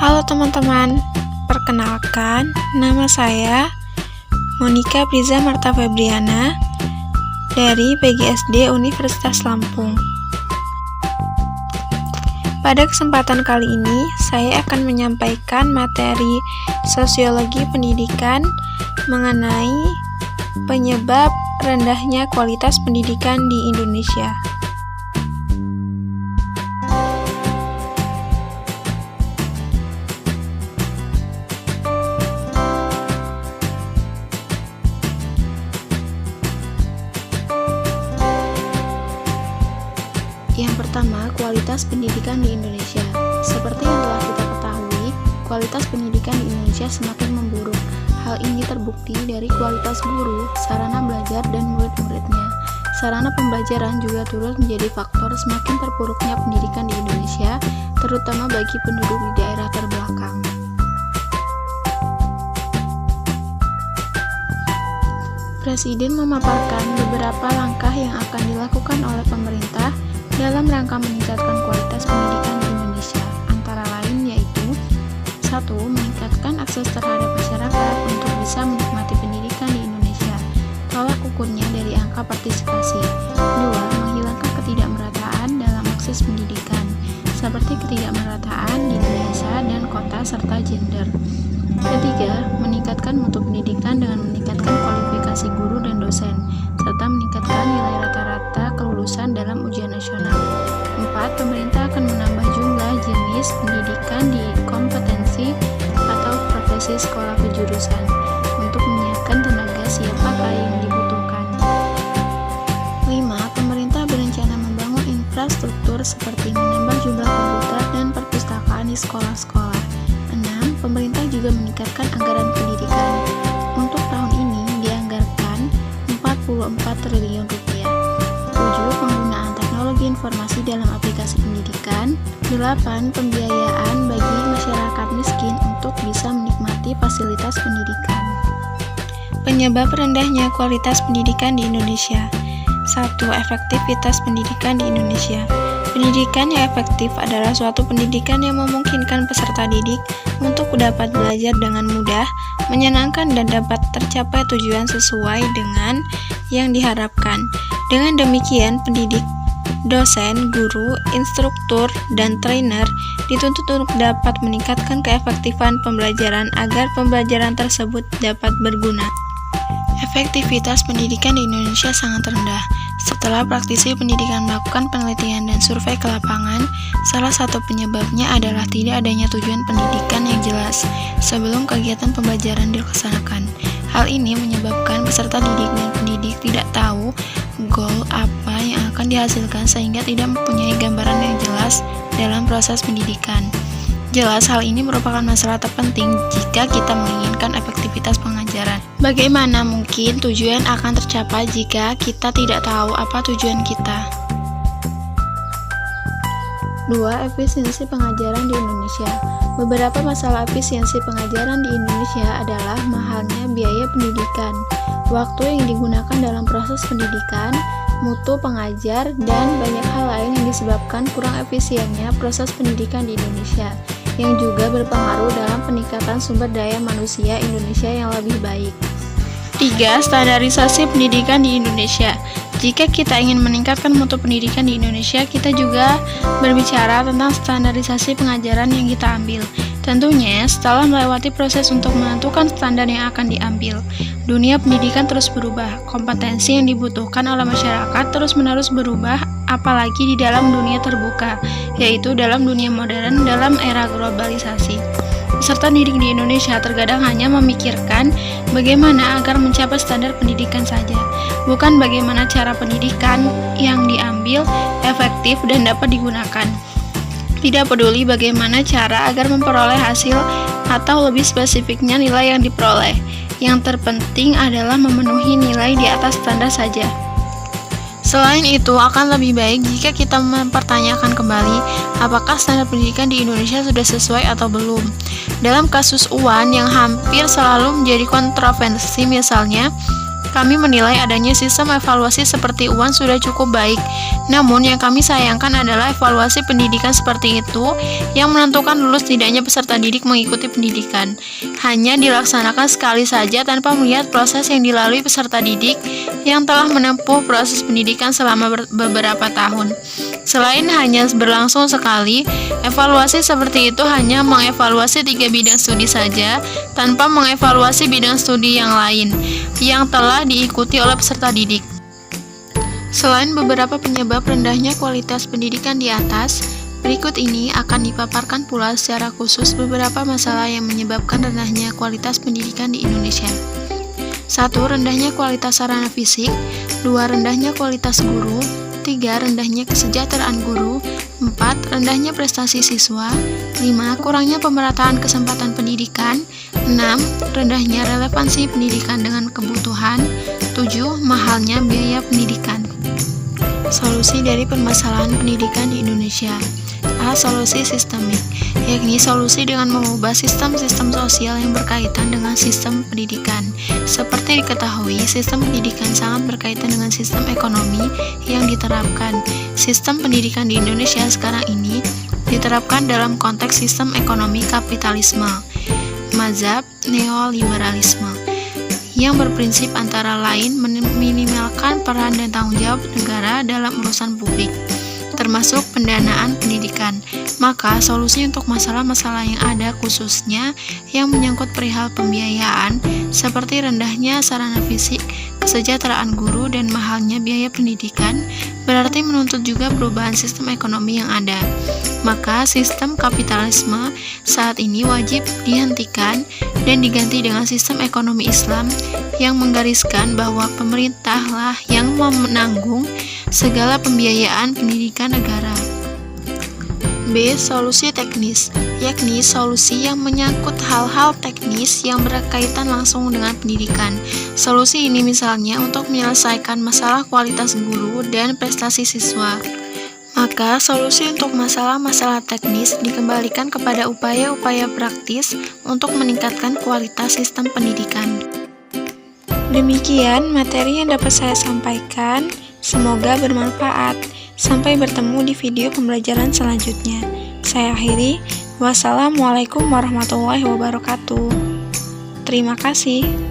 Halo teman-teman, perkenalkan nama saya Monika Priza Marta Febriana dari PGSD Universitas Lampung. Pada kesempatan kali ini, saya akan menyampaikan materi sosiologi pendidikan mengenai penyebab rendahnya kualitas pendidikan di Indonesia. Yang pertama, kualitas pendidikan di Indonesia. Seperti yang telah kita ketahui, kualitas pendidikan di Indonesia semakin memburuk. Hal ini terbukti dari kualitas guru, sarana belajar, dan murid-muridnya. Sarana pembelajaran juga turut menjadi faktor semakin terpuruknya pendidikan di Indonesia, terutama bagi penduduk di daerah terbelakang. Presiden memaparkan beberapa langkah yang akan dilakukan oleh pemerintah dalam rangka meningkatkan kualitas pendidikan di Indonesia, antara lain yaitu 1. Meningkatkan akses terhadap masyarakat untuk bisa menikmati pendidikan di Indonesia. Tolak ukurnya dari angka partisipasi. 2. Menghilangkan ketidakmerataan dalam akses pendidikan, seperti ketidakmerataan di desa dan kota serta gender. 3. Meningkatkan mutu pendidikan dengan meningkatkan kualifikasi guru dan dosen, serta meningkatkan nilai rata-rata kelulusan dalam ujian nasional. 4. Pemerintah akan menambah jumlah jenis pendidikan di kompetensi atau profesi sekolah kejurusan untuk menyiapkan tenaga siap pakai yang dibutuhkan. 5. Pemerintah berencana membangun infrastruktur seperti menambah jumlah komputer dan perpustakaan di sekolah-sekolah. 6. Pemerintah juga meningkatkan anggaran pendidikan. Untuk tahun ini dianggarkan 44 triliun rupiah. 7. Penggunaan teknologi informasi dalam aplikasi pendidikan. 8. Pembiayaan bagi masyarakat miskin untuk bisa menikmati fasilitas pendidikan. Penyebab rendahnya kualitas pendidikan di Indonesia. 1. Efektivitas pendidikan di Indonesia. Pendidikan yang efektif adalah suatu pendidikan yang memungkinkan peserta didik untuk dapat belajar dengan mudah, menyenangkan, dan dapat tercapai tujuan sesuai dengan yang diharapkan. Dengan demikian, pendidik, dosen, guru, instruktur, dan trainer dituntut untuk dapat meningkatkan keefektifan pembelajaran agar pembelajaran tersebut dapat berguna. Efektivitas pendidikan di Indonesia sangat rendah. Setelah praktisi pendidikan melakukan penelitian dan survei ke lapangan, salah satu penyebabnya adalah tidak adanya tujuan pendidikan yang jelas sebelum kegiatan pembelajaran dilaksanakan. Hal ini menyebabkan peserta didik dan pendidik tidak tahu goal apa yang akan dihasilkan sehingga tidak mempunyai gambaran yang jelas dalam proses pendidikan. Jelas, hal ini merupakan masalah terpenting jika kita menginginkan efektivitas pengajaran. Bagaimana mungkin tujuan akan tercapai jika kita tidak tahu apa tujuan kita? 2. Efisiensi pengajaran di Indonesia. Beberapa masalah efisiensi pengajaran di Indonesia adalah mahalnya biaya pendidikan, waktu yang digunakan dalam proses pendidikan, mutu pengajar, dan banyak hal lain yang disebabkan kurang efisiennya proses pendidikan di Indonesia, yang juga berpengaruh dalam peningkatan sumber daya manusia Indonesia yang lebih baik. 3. Standarisasi pendidikan di Indonesia. Jika kita ingin meningkatkan mutu pendidikan di Indonesia, kita juga berbicara tentang standarisasi pengajaran yang kita ambil. Tentunya, setelah melewati proses untuk menentukan standar yang akan diambil, dunia pendidikan terus berubah. Kompetensi yang dibutuhkan oleh masyarakat terus-menerus berubah, apalagi di dalam dunia terbuka, yaitu dalam dunia modern dalam era globalisasi. Peserta didik di Indonesia terkadang hanya memikirkan bagaimana agar mencapai standar pendidikan saja, bukan bagaimana cara pendidikan yang diambil efektif dan dapat digunakan. Tidak peduli bagaimana cara agar memperoleh hasil atau lebih spesifiknya nilai yang diperoleh. Yang terpenting adalah memenuhi nilai di atas standar saja. Selain itu, akan lebih baik jika kita mempertanyakan kembali apakah standar pendidikan di Indonesia sudah sesuai atau belum. Dalam kasus UAN yang hampir selalu menjadi kontroversi, misalnya Kami menilai adanya sistem evaluasi seperti UAN sudah cukup baik. Namun yang kami sayangkan adalah evaluasi pendidikan seperti itu yang menentukan lulus tidaknya peserta didik mengikuti pendidikan. Hanya dilaksanakan sekali saja tanpa melihat proses yang dilalui peserta didik yang telah menempuh proses pendidikan selama beberapa tahun. Selain hanya berlangsung sekali, evaluasi seperti itu hanya mengevaluasi 3 bidang studi saja tanpa mengevaluasi bidang studi yang lain yang telah diikuti oleh peserta didik. Selain beberapa penyebab rendahnya kualitas pendidikan di atas, berikut ini akan dipaparkan pula secara khusus beberapa masalah yang menyebabkan rendahnya kualitas pendidikan di Indonesia. 1. Rendahnya kualitas sarana fisik. 2. Rendahnya kualitas guru. 3. Rendahnya kesejahteraan guru. 4. Rendahnya prestasi siswa. 5. Kurangnya pemerataan kesempatan pendidikan. 6. Rendahnya relevansi pendidikan dengan kebutuhan. 7. Mahalnya biaya pendidikan. Solusi dari permasalahan pendidikan di Indonesia. A. Solusi sistemik, yakni solusi dengan mengubah sistem-sistem sosial yang berkaitan dengan sistem pendidikan. Seperti diketahui, sistem pendidikan sangat berkaitan dengan sistem ekonomi yang diterapkan. Sistem pendidikan di Indonesia sekarang ini diterapkan dalam konteks sistem ekonomi kapitalisme, mazhab neoliberalisme, yang berprinsip antara lain meminimalkan peran dan tanggung jawab negara dalam urusan publik, termasuk pendanaan pendidikan. Maka solusi untuk masalah-masalah yang ada khususnya yang menyangkut perihal pembiayaan seperti rendahnya sarana fisik, kesejahteraan guru, dan mahalnya biaya pendidikan berarti menuntut juga perubahan sistem ekonomi yang ada. Maka sistem kapitalisme saat ini wajib dihentikan dan diganti dengan sistem ekonomi Islam yang menggariskan bahwa pemerintahlah yang menanggung segala pembiayaan pendidikan negara. B. Solusi teknis, yakni solusi yang menyangkut hal-hal teknis yang berkaitan langsung dengan pendidikan. Solusi ini misalnya untuk menyelesaikan masalah kualitas guru dan prestasi siswa. Maka solusi untuk masalah-masalah teknis dikembalikan kepada upaya-upaya praktis untuk meningkatkan kualitas sistem pendidikan. Demikian materi yang dapat saya sampaikan. Semoga bermanfaat. Sampai bertemu di video pembelajaran selanjutnya. Saya akhiri. Wassalamualaikum warahmatullahi wabarakatuh. Terima kasih.